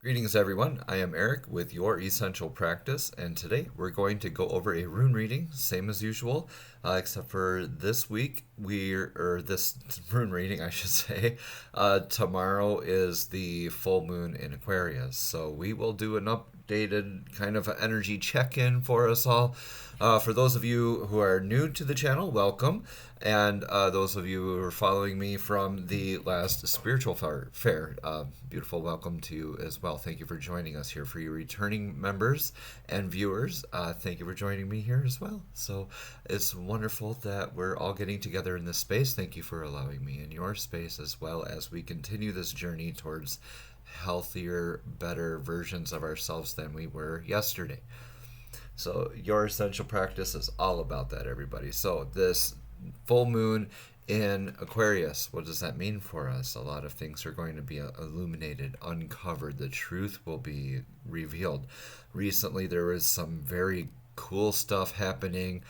Greetings, everyone. I am Eric with Your Essential Practice, and today we're going to go over a rune reading, same as usual, except for this week, or this rune reading, I should say. Tomorrow is the full moon in Aquarius, so we will do an updated kind of energy check in for us all. For those of you who are new to the channel, welcome. And those of you who are following me from the last spiritual fair, beautiful welcome to you as well. Thank you for joining us here. For your returning members and viewers, thank you for joining me here as well. So it's wonderful that we're all getting together in this space. Thank you for allowing me in your space as well as we continue this journey towards healthier, better versions of ourselves than we were yesterday. So your essential practice is all about that, everybody. So this full moon in Aquarius, what does that mean for us? A lot of things are going to be illuminated, uncovered. The truth will be revealed. Recently, there was some very cool stuff happening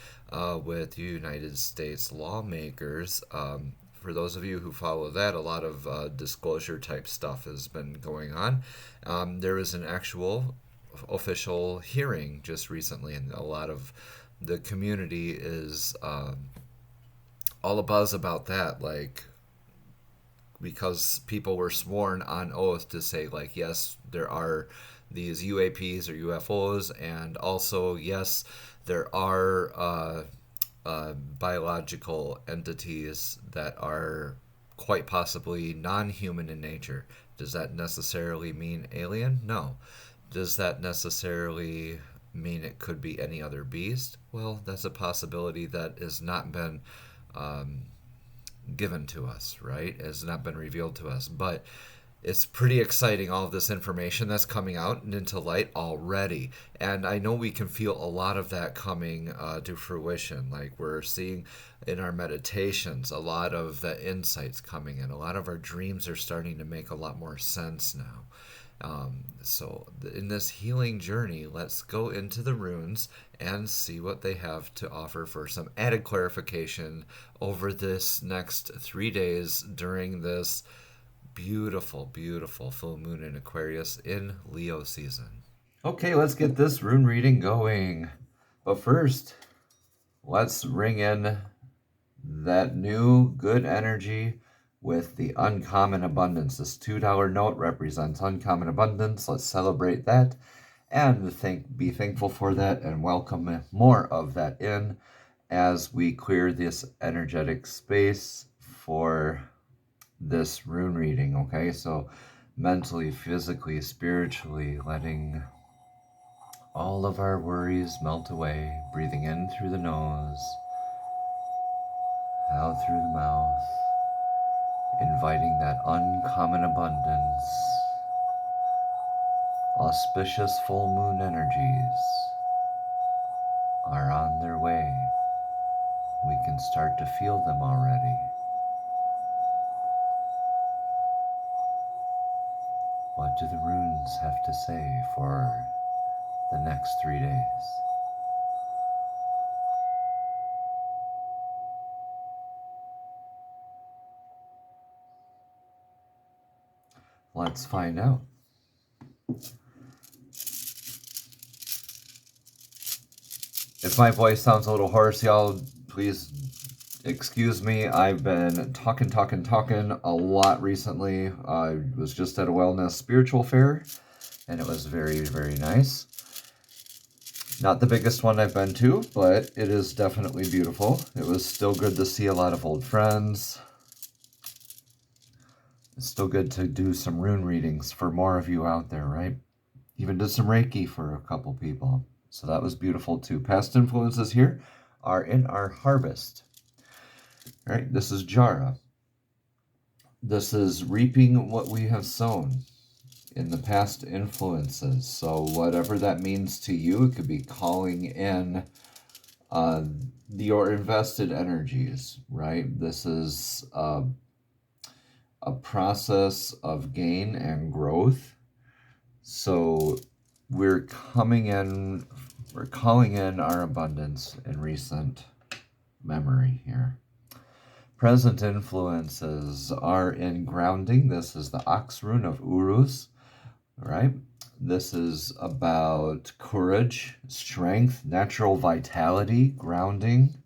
with United States lawmakers. For those of you who follow that, a lot of disclosure type stuff has been going on. There was an actual official hearing just recently, and a lot of the community is all abuzz about that, like, because people were sworn on oath to say, like, yes, there are these UAPs or UFOs, and also, yes, there are biological entities that are quite possibly non-human in nature. Does that necessarily mean alien? No. Does that necessarily mean it could be any other beast? Well, that's a possibility that has not been um, given to us, right? It has not been revealed to us. But it's pretty exciting, all of this information that's coming out and into light already. And I know we can feel a lot of that coming to fruition. Like, we're seeing in our meditations a lot of the insights coming in. A lot of our dreams are starting to make a lot more sense now. So in this healing journey, let's go into the runes and see what they have to offer for some added clarification over this next 3 days during this beautiful, beautiful full moon in Aquarius in Leo season. Okay, let's get this rune reading going. But first, let's ring in that new good energy with the uncommon abundance. This $2 note represents uncommon abundance. Let's celebrate that and be thankful for that and welcome more of that in as we clear this energetic space for this rune reading. Okay, so mentally, physically, spiritually, letting all of our worries melt away, breathing in through the nose, out through the mouth, inviting that uncommon abundance. Auspicious full moon energies are on their way. We can start to feel them already. What do the runes have to say for the next 3 days? Let's find out. If my voice sounds a little hoarse, y'all, please excuse me. I've been talking a lot recently. I was just at a wellness spiritual fair, and it was very, very nice. Not the biggest one I've been to, but it is definitely beautiful. It was still good to see a lot of old friends. It's still good to do some rune readings for more of you out there, right? Even did some Reiki for a couple people. So that was beautiful too. Past influences here are in our harvest. All right, this is Jara. This is reaping what we have sown in the past influences. So whatever that means to you, it could be calling in your invested energies, right? This is a process of gain and growth. So we're calling in our abundance in recent memory here. Present influences are in grounding. This is the ox rune of Urus. All right. This is about courage, strength, natural vitality, grounding.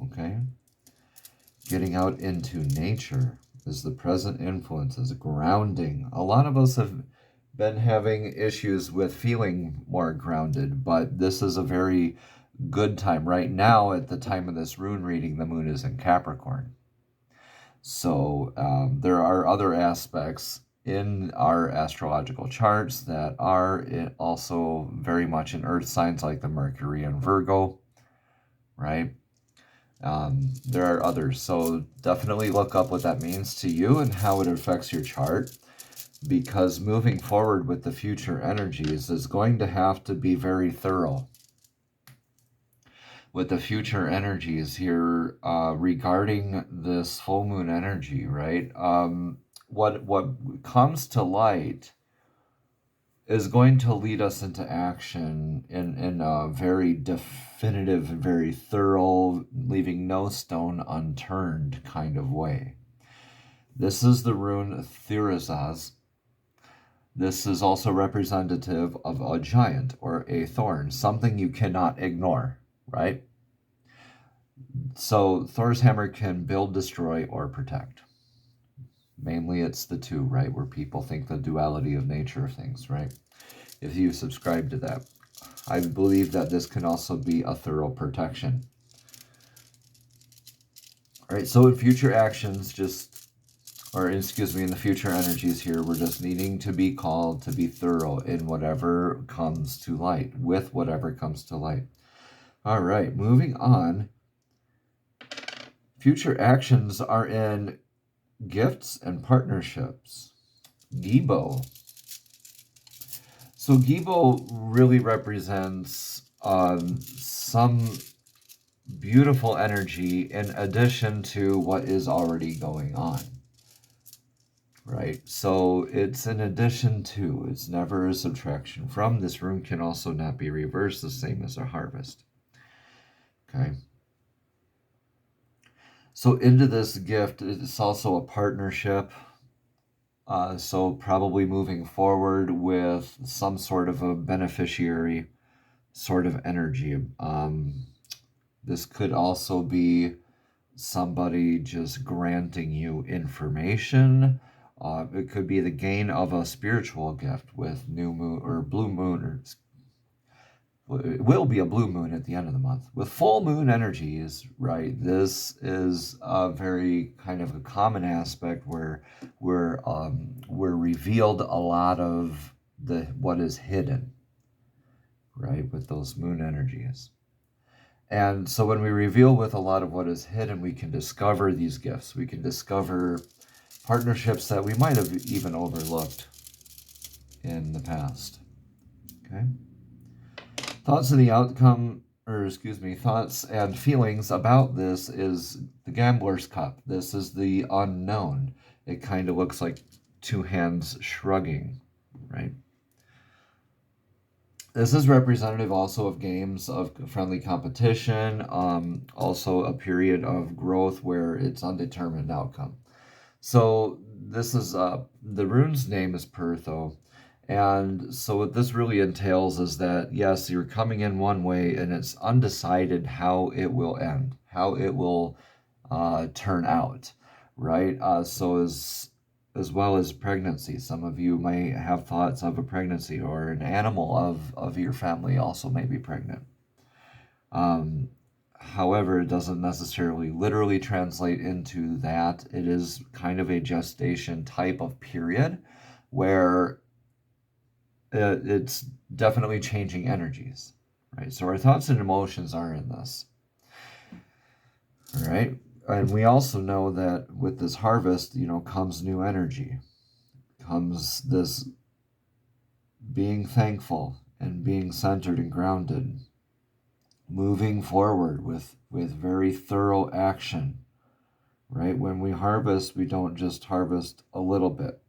Okay. Getting out into nature is the present influences, grounding. A lot of us have been having issues with feeling more grounded, but this is a very good time. Right now, at the time of this rune reading, the moon is in Capricorn. So there are other aspects in our astrological charts that are also very much in earth signs like the Mercury and Virgo, right? There are others. So definitely look up what that means to you and how it affects your chart, because moving forward with the future energies is going to have to be very thorough with the future energies here regarding this full moon energy, right? What comes to light is going to lead us into action in a very definitive, very thorough, leaving no stone unturned kind of way. This is the rune Thurisaz. This is also representative of a giant or a thorn, something you cannot ignore, right? So Thor's hammer can build, destroy, or protect. Mainly it's the two, right? Where people think the duality of nature of things, right? If you subscribe to that. I believe that this can also be a thorough protection. All right, so in future actions, in the future energies here, we're just needing to be called to be thorough in whatever comes to light, with whatever comes to light. All right, moving on. Future actions are in gifts and partnerships. Gibo. So Gibo really represents some beautiful energy in addition to what is already going on, right? So it's an addition to, it's never a subtraction from. This rune can also not be reversed, the same as a harvest. Okay. So into this gift, it's also a partnership. So probably moving forward with some sort of a beneficiary sort of energy. This could also be somebody just granting you information. It could be the gain of a spiritual gift with new moon or blue moon, or it will be a blue moon at the end of the month. With full moon energies, right, this is a very kind of a common aspect where we're revealed a lot of what is hidden, right, with those moon energies. And so when we reveal with a lot of what is hidden, we can discover these gifts. We can discover partnerships that we might have even overlooked in the past. Okay? Thoughts and feelings about this is the Gambler's Cup. This is the unknown. It kind of looks like two hands shrugging, right? This is representative also of games of friendly competition, also a period of growth where it's undetermined outcome. So this is, the rune's name is Pertho, and so what this really entails is that, yes, you're coming in one way and it's undecided how it will end, how it will turn out, right? So as well as pregnancy. Some of you may have thoughts of a pregnancy, or an animal of your family also may be pregnant. However, it doesn't necessarily literally translate into that. It is kind of a gestation type of period where it's definitely changing energies, right? So our thoughts and emotions are in this, all right? And we also know that with this harvest, comes new energy, comes this being thankful and being centered and grounded, moving forward with very thorough action, right? When we harvest, we don't just harvest a little bit,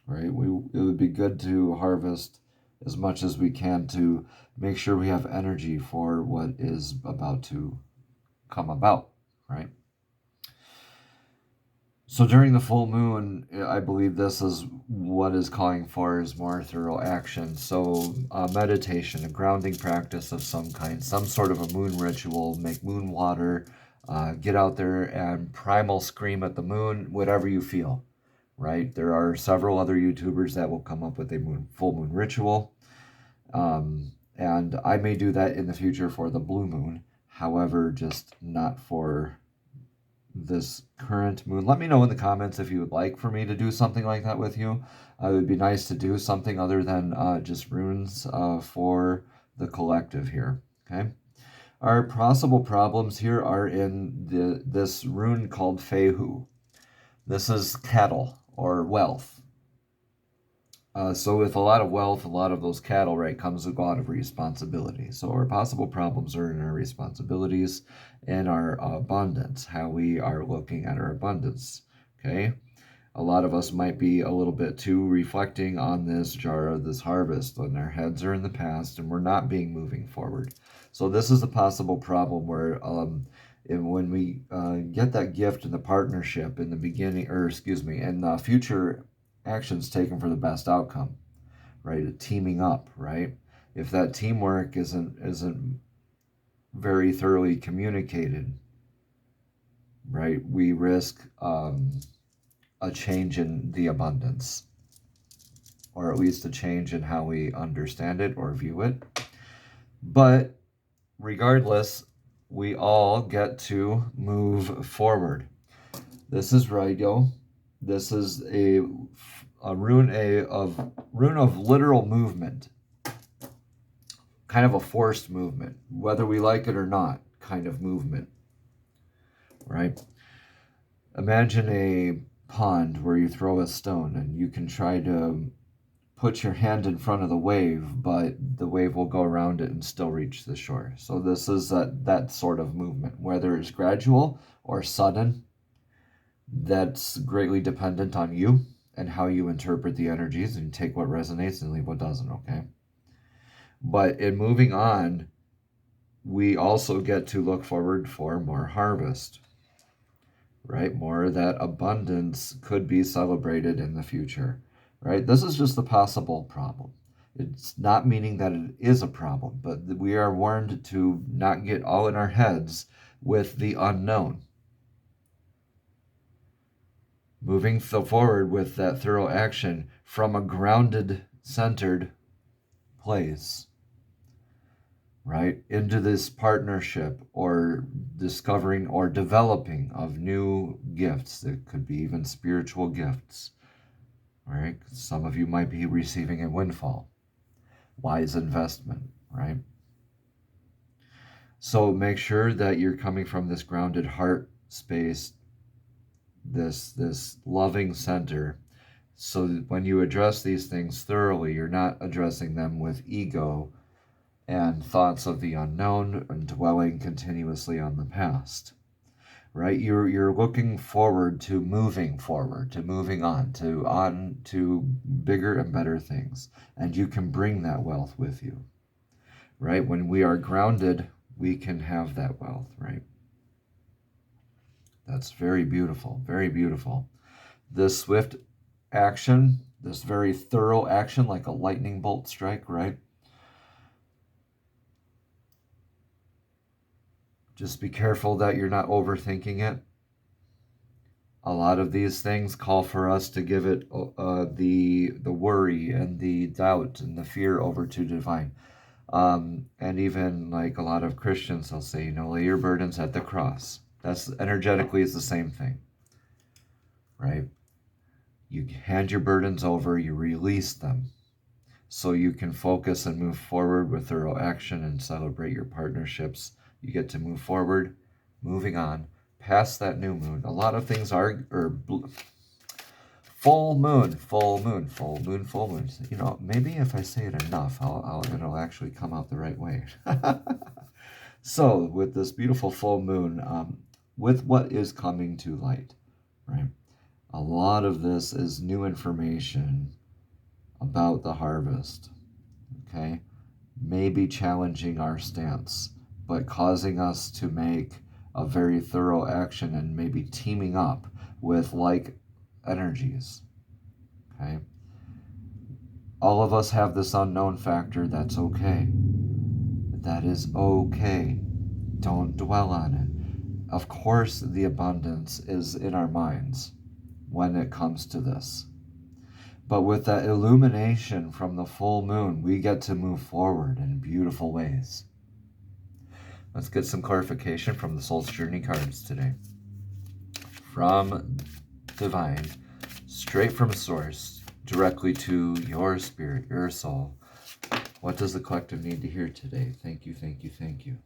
right? It would be good to harvest as much as we can to make sure we have energy for what is about to come about, right? So during the full moon, I believe this is what is calling for is more thorough action. So meditation, a grounding practice of some kind, some sort of a moon ritual, make moon water, get out there and primal scream at the moon, whatever you feel, right? There are several other YouTubers that will come up with a full moon ritual. And I may do that in the future for the blue moon. However, just not for this current moon. Let me know in the comments if you would like for me to do something like that with you. It would be nice to do something other than just runes for the collective here. Okay. Our possible problems here are in this rune called Fehu. This is cattle or wealth. So with a lot of wealth, a lot of those cattle, right, comes a lot of responsibility. So our possible problems are in our responsibilities and our abundance, how we are looking at our abundance, okay? A lot of us might be a little bit too reflecting on this jar of this harvest when our heads are in the past and we're not being moving forward. So this is a possible problem where when we get that gift in the partnership in the beginning, or excuse me, in the future actions taken for the best outcome, right? Teaming up, right? If that teamwork isn't very thoroughly communicated, right, we risk a change in the abundance, or at least a change in how we understand it or view it. But regardless, we all get to move forward. This is right, yo. This is a rune of literal movement, kind of a forced movement, whether we like it or not, kind of movement, right? Imagine a pond where you throw a stone and you can try to put your hand in front of the wave, but the wave will go around it and still reach the shore. So this is that sort of movement, whether it's gradual or sudden. That's greatly dependent on you and how you interpret the energies, and take what resonates and leave what doesn't, okay? But in moving on, we also get to look forward for more harvest, right? More of that abundance could be celebrated in the future, right? This is just the possible problem. It's not meaning that it is a problem, but we are warned to not get all in our heads with the unknown. Moving forward with that thorough action from a grounded, centered place, right, into this partnership or discovering or developing of new gifts. That could be even spiritual gifts, right? Some of you might be receiving a windfall, wise investment, right? So make sure that you're coming from this grounded heart space, this loving center, so that when you address these things thoroughly, you're not addressing them with ego and thoughts of the unknown and dwelling continuously on the past, right? You're looking forward to moving forward, to moving on to bigger and better things, and you can bring that wealth with you, right? When we are grounded, we can have that wealth, right? That's very beautiful, very beautiful. This swift action, this very thorough action, like a lightning bolt strike, right? Just be careful that you're not overthinking it. A lot of these things call for us to give it the worry and the doubt and the fear over to divine. And even like a lot of Christians, they'll say, lay your burdens at the cross. That's energetically is the same thing, right? You hand your burdens over, you release them, so you can focus and move forward with thorough action and celebrate your partnerships. You get to move forward, moving on, past that new moon. A lot of things are, full moon, full moon, full moon, full moon. Maybe if I say it enough, it'll actually come out the right way. So with this beautiful full moon, with what is coming to light, right? A lot of this is new information about the harvest, okay? Maybe challenging our stance, but causing us to make a very thorough action and maybe teaming up. with like energies. Okay? All of us have this unknown factor. That's okay. That is okay. Don't dwell on it. Of course, the abundance is in our minds when it comes to this. But with that illumination from the full moon, we get to move forward in beautiful ways. Let's get some clarification from the Soul's Journey cards today. From Divine, straight from Source, directly to your spirit, your soul. What does the collective need to hear today? Thank you, thank you, thank you.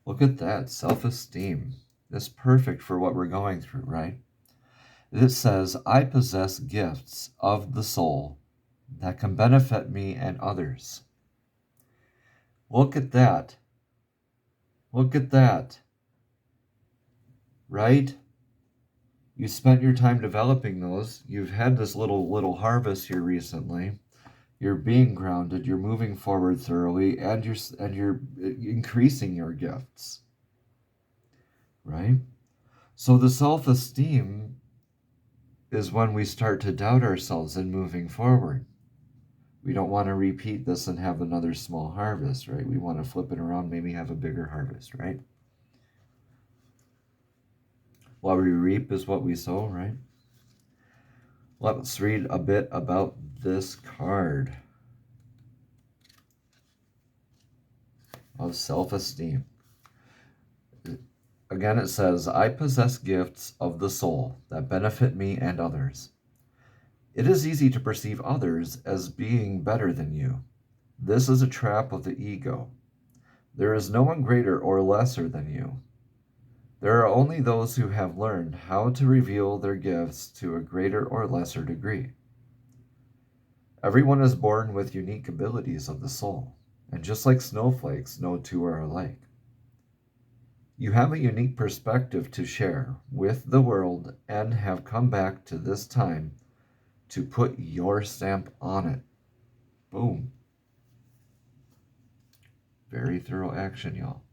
Look at that, self-esteem. That's perfect for what we're going through, right? It says, I possess gifts of the soul that can benefit me and others. Look at that. Look at that. Right? You spent your time developing those. You've had this little harvest here recently. You're being grounded. You're moving forward thoroughly, and you're increasing your gifts. Right? So the self-esteem is when we start to doubt ourselves in moving forward. We don't want to repeat this and have another small harvest, right? We want to flip it around, maybe have a bigger harvest, right? What we reap is what we sow, right? Let's read a bit about this card of self-esteem. Again, it says, I possess gifts of the soul that benefit me and others. It is easy to perceive others as being better than you. This is a trap of the ego. There is no one greater or lesser than you. There are only those who have learned how to reveal their gifts to a greater or lesser degree. Everyone is born with unique abilities of the soul, and just like snowflakes, no two are alike. You have a unique perspective to share with the world and have come back to this time to put your stamp on it. Boom. Very thorough action, y'all.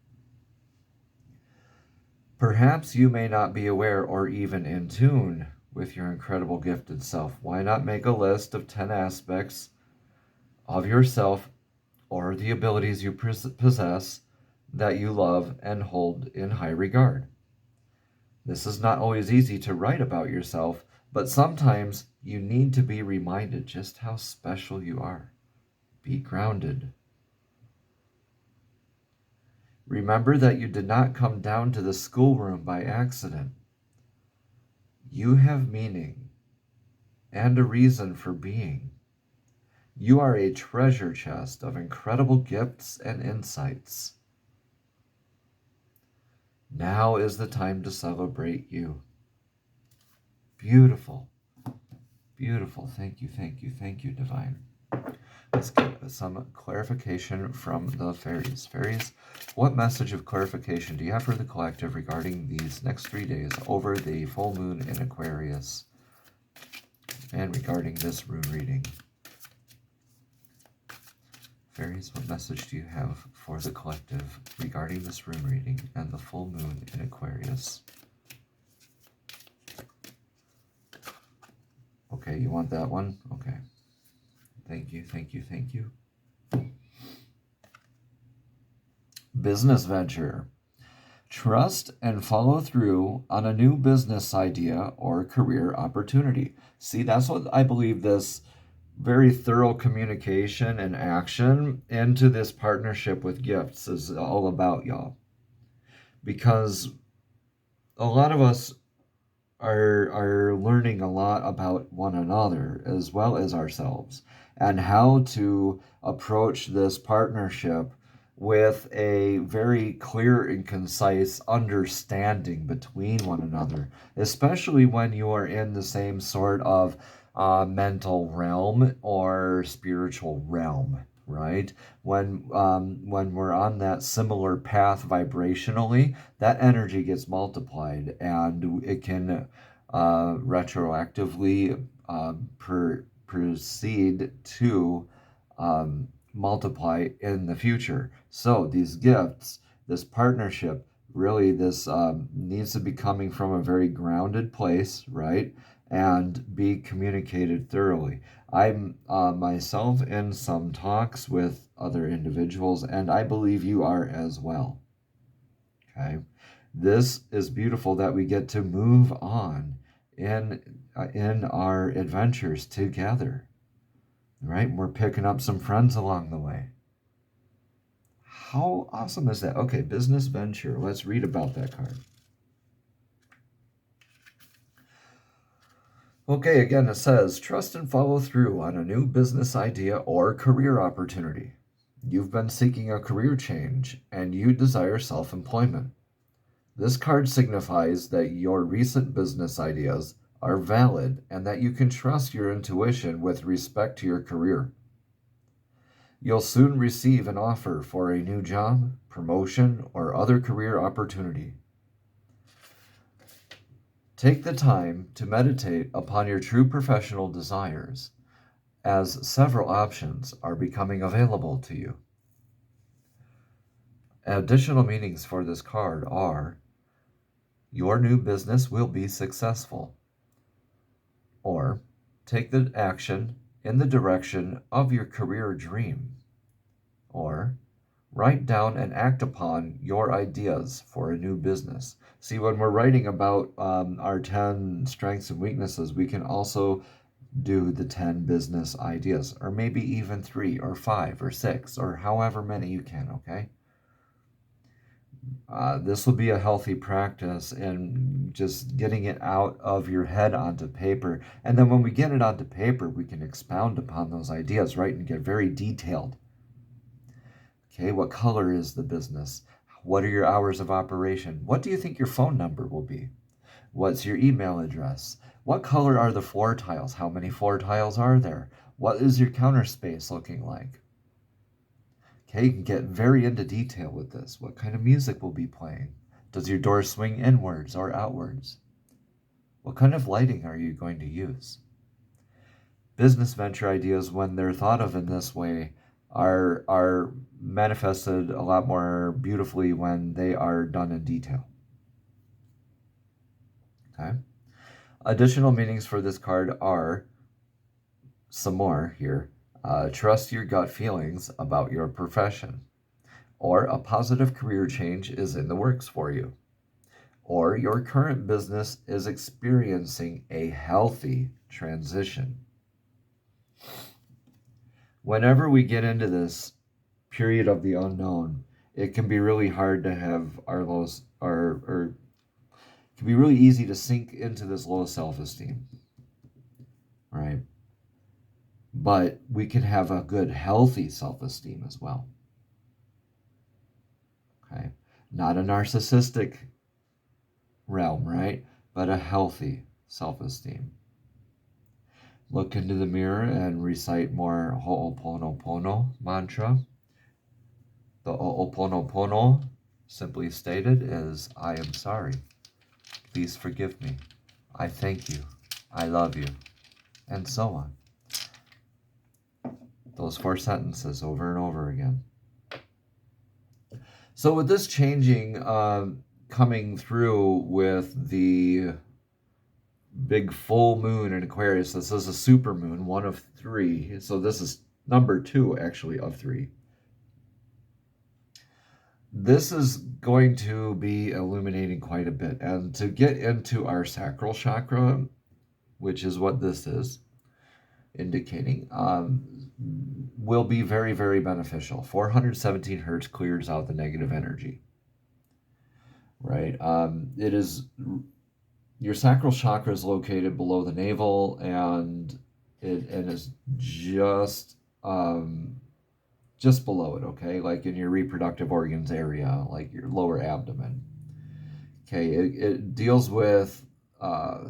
Perhaps you may not be aware or even in tune with your incredible gifted self. Why not make a list of 10 aspects of yourself or the abilities you possess that you love and hold in high regard? This is not always easy to write about yourself, but sometimes you need to be reminded just how special you are. Be grounded. Remember that you did not come down to the schoolroom by accident. You have meaning and a reason for being. You are a treasure chest of incredible gifts and insights. Now is the time to celebrate you. Beautiful. Beautiful. Thank you, thank you, thank you, Divine. Let's get some clarification from the fairies. Fairies, what message of clarification do you have for the collective regarding these next 3 days over the full moon in Aquarius and regarding this rune reading? Fairies, what message do you have for the collective regarding this rune reading and the full moon in Aquarius? Okay, you want that one? Okay. Thank you, thank you, thank you. Business venture. Trust and follow through on a new business idea or career opportunity. See, that's what I believe this very thorough communication and action into this partnership with gifts is all about, y'all. Because a lot of us are learning a lot about one another as well as ourselves and how to approach this partnership with a very clear and concise understanding between one another, especially when you are in the same sort of mental realm or spiritual realm, right? When we're on that similar path vibrationally, that energy gets multiplied, and it can retroactively proceed to multiply in the future. So these gifts, this partnership, really this needs to be coming from a very grounded place, right? And be communicated thoroughly. I'm myself in some talks with other individuals, and I believe you are as well. Okay. This is beautiful that we get to move on in our adventures together, right? We're picking up some friends along the way. How awesome is that? Okay, business venture. Let's read about that card. Okay, again, it says, trust and follow through on a new business idea or career opportunity. You've been seeking a career change and you desire self-employment. This card signifies that your recent business ideas are valid and that you can trust your intuition with respect to your career. You'll soon receive an offer for a new job, promotion, or other career opportunity. Take the time to meditate upon your true professional desires, as several options are becoming available to you. Additional meanings for this card are: your new business will be successful, or take the action in the direction of your career dream, or write down and act upon your ideas for a new business. See, when we're writing about our 10 strengths and weaknesses, we can also do the 10 business ideas, or maybe even 3 or 5 or 6 or however many you can, okay? This will be a healthy practice in just getting it out of your head onto paper. And then when we get it onto paper, we can expound upon those ideas, right? And get very detailed. Okay, what color is the business? What are your hours of operation? What do you think your phone number will be? What's your email address? What color are the floor tiles? How many floor tiles are there? What is your counter space looking like? Okay, you can get very into detail with this. What kind of music will be playing? Does your door swing inwards or outwards? What kind of lighting are you going to use? Business venture ideas, when they're thought of in this way, are manifested a lot more beautifully when they are done in detail. Okay. Additional meanings for this card are some more here. Trust your gut feelings about your profession, or a positive career change is in the works for you, or your current business is experiencing a healthy transition. Whenever we get into this period of the unknown, it can be really hard to have our lows, or it can be really easy to sink into this low self-esteem, right? But we can have a good, healthy self-esteem as well. Okay, not a narcissistic realm, right? But a healthy self-esteem. Look into the mirror and recite more Ho'oponopono mantra. The Ho'oponopono, simply stated, is I am sorry. Please forgive me. I thank you. I love you. And so on. Those 4 sentences over and over again. So with this changing, coming through with the big full moon in Aquarius, this is a super moon, 1 of 3. So this is number 2, actually, of 3. This is going to be illuminating quite a bit. And to get into our sacral chakra, which is what this is indicating, will be very, very beneficial. 417 hertz clears out the negative energy, right? It is, your sacral chakra is located below the navel, and it is just below it, okay? Like in your reproductive organs area, like your lower abdomen. Okay, it deals with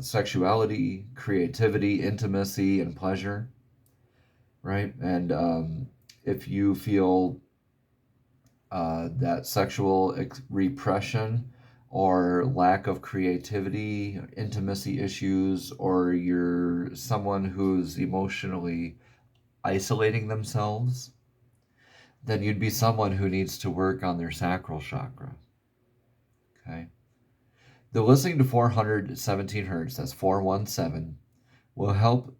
sexuality, creativity, intimacy, and pleasure, right? And if you feel that sexual repression or lack of creativity, intimacy issues, or you're someone who's emotionally isolating themselves, then you'd be someone who needs to work on their sacral chakra. Okay. The listening to 417 hertz, that's 417, will help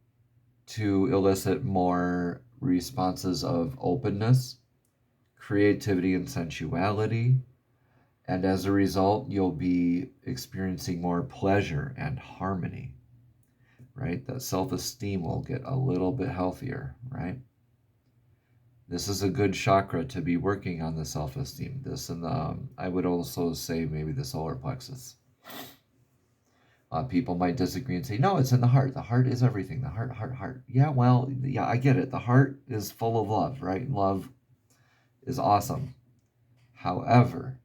to elicit more responses of openness, creativity, and sensuality. And as a result, you'll be experiencing more pleasure and harmony, right? That self-esteem will get a little bit healthier, right? This is a good chakra to be working on the self-esteem. This and I would also say maybe the solar plexus. People might disagree and say, no, it's in the heart. The heart is everything. The heart, heart, heart. Yeah, well, yeah, I get it. The heart is full of love, right? Love is awesome. However,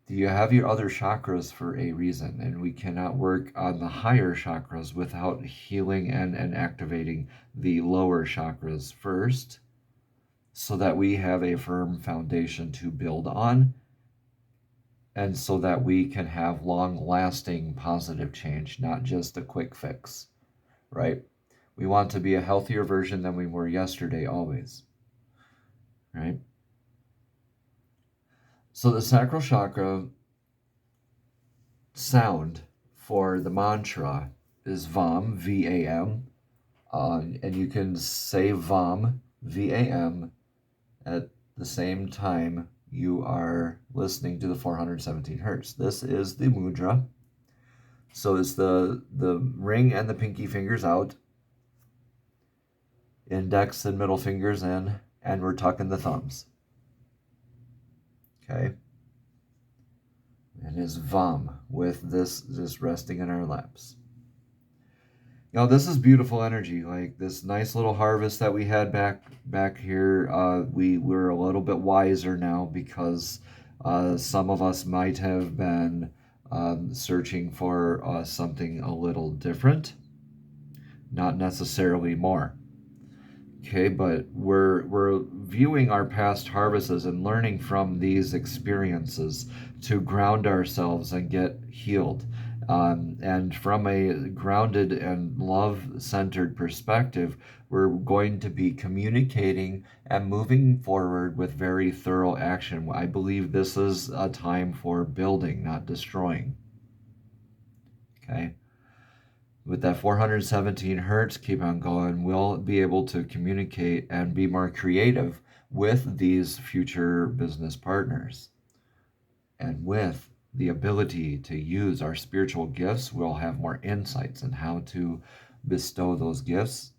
you have your other chakras for a reason, and we cannot work on the higher chakras without healing and activating the lower chakras first, so that we have a firm foundation to build on, and so that we can have long-lasting positive change, not just a quick fix, right? We want to be a healthier version than we were yesterday always, right? So the sacral chakra sound for the mantra is VAM, V-A-M, and you can say VAM, V-A-M, at the same time you are listening to the 417 hertz. This is the mudra. So it's the ring and the pinky fingers out, index and middle fingers in, and we're tucking the thumbs. Okay? And is VAM with this resting in our laps. You know, this is beautiful energy. Like this nice little harvest that we had back here. We're a little bit wiser now because some of us might have been searching for something a little different, not necessarily more. Okay, but we're viewing our past harvests and learning from these experiences to ground ourselves and get healed. And from a grounded and love-centered perspective, we're going to be communicating and moving forward with very thorough action. I believe this is a time for building, not destroying. Okay? With that 417 hertz, keep on going, we'll be able to communicate and be more creative with these future business partners. And with the ability to use our spiritual gifts, we'll have more insights on how to bestow those gifts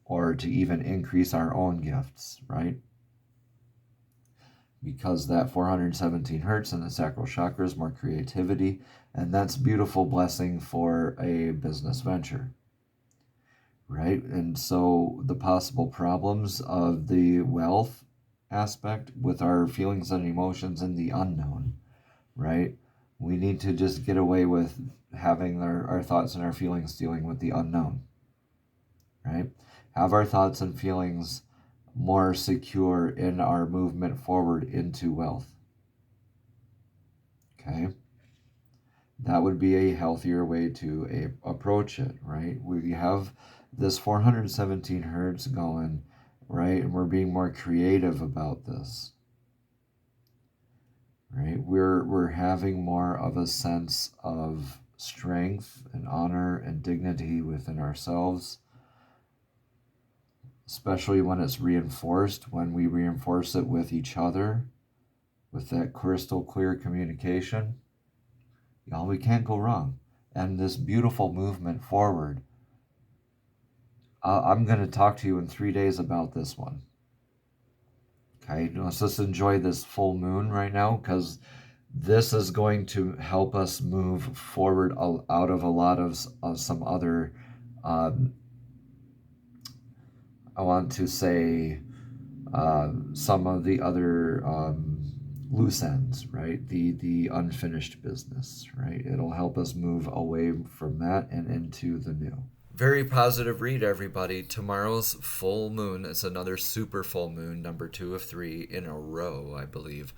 or to even increase our own gifts, right? Because that 417 hertz in the sacral chakra is more creativity, and that's beautiful blessing for a business venture, right? And so the possible problems of the wealth aspect with our feelings and emotions in the unknown, right? We need to just get away with having our thoughts and our feelings dealing with the unknown, right? Have our thoughts and feelings more secure in our movement forward into wealth. Okay? That would be a healthier way to approach it, right? We have this 417 hertz going, right? And we're being more creative about this, right? We're having more of a sense of strength and honor and dignity within ourselves, especially when it's reinforced, when we reinforce it with each other, with that crystal clear communication. Y'all, we can't go wrong. And this beautiful movement forward, I'm going to talk to you in 3 days about this one. Okay, let's just enjoy this full moon right now, because this is going to help us move forward out of a lot of some other, I want to say, some of the other loose ends, right? The unfinished business, right? It'll help us move away from that and into the new. Very positive read, everybody. Tomorrow's full moon is another super full moon, number 2 of 3 in a row, I believe,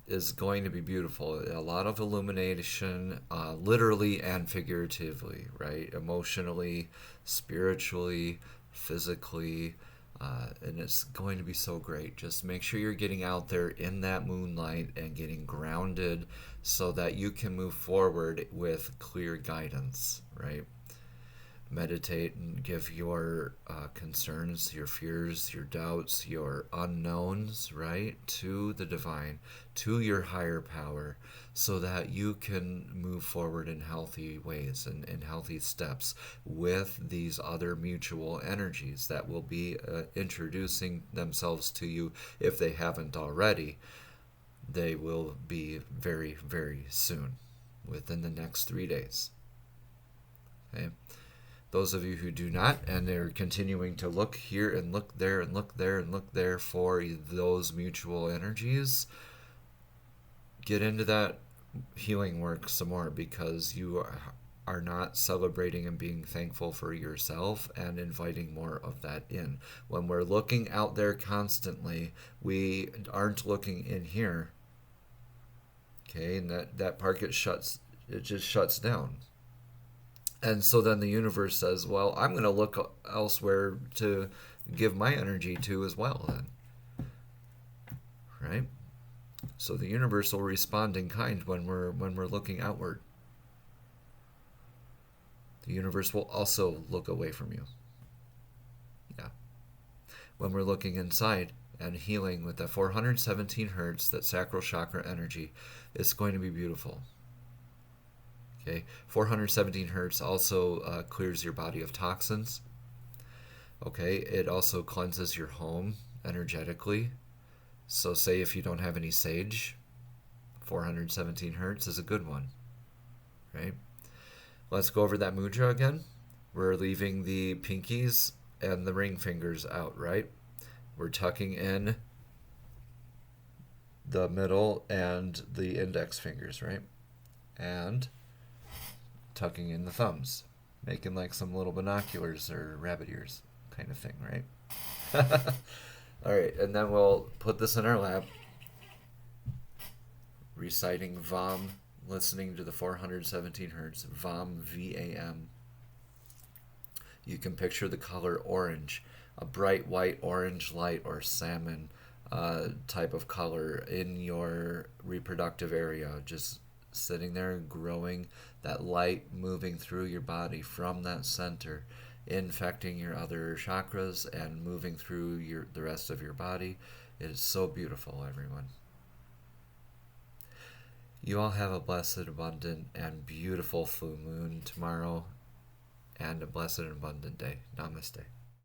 is going to be beautiful. A lot of illumination, literally and figuratively, right? Emotionally, spiritually, physically. And it's going to be so great. Just make sure you're getting out there in that moonlight and getting grounded so that you can move forward with clear guidance, right? Meditate and give your concerns, your fears, your doubts, your unknowns, right, to the divine, to your higher power, so that you can move forward in healthy ways and in healthy steps with these other mutual energies that will be introducing themselves to you if they haven't already. They will be very, very soon, within the next 3 days. Okay? Those of you who do not, and they're continuing to look here and look there and look there and look there for those mutual energies, get into that healing work some more, because you are not celebrating and being thankful for yourself and inviting more of that in. When we're looking out there constantly, we aren't looking in here. Okay, and that part gets it just shuts down. And so then the universe says, well, I'm going to look elsewhere to give my energy to as well, then. Right? So the universe will respond in kind when we're looking outward. The universe will also look away from you. Yeah. When we're looking inside and healing with that 417 hertz, that sacral chakra energy, it's going to be beautiful. Okay, 417 hertz also clears your body of toxins. Okay, it also cleanses your home energetically. So say if you don't have any sage, 417 hertz is a good one, right? Let's go over that mudra again. We're leaving the pinkies and the ring fingers out, right? We're tucking in the middle and the index fingers, right? And tucking in the thumbs, making like some little binoculars or rabbit ears kind of thing, right? All right, and then we'll put this in our lap, reciting VAM, listening to the 417 hertz, VAM, V-A-M. You can picture the color orange, a bright white orange light or salmon type of color in your reproductive area, just sitting there growing, that light moving through your body from that center, infecting your other chakras and moving through the rest of your body. It is so beautiful, everyone. You all have a blessed, abundant, and beautiful full moon tomorrow, and a blessed and abundant day. Namaste.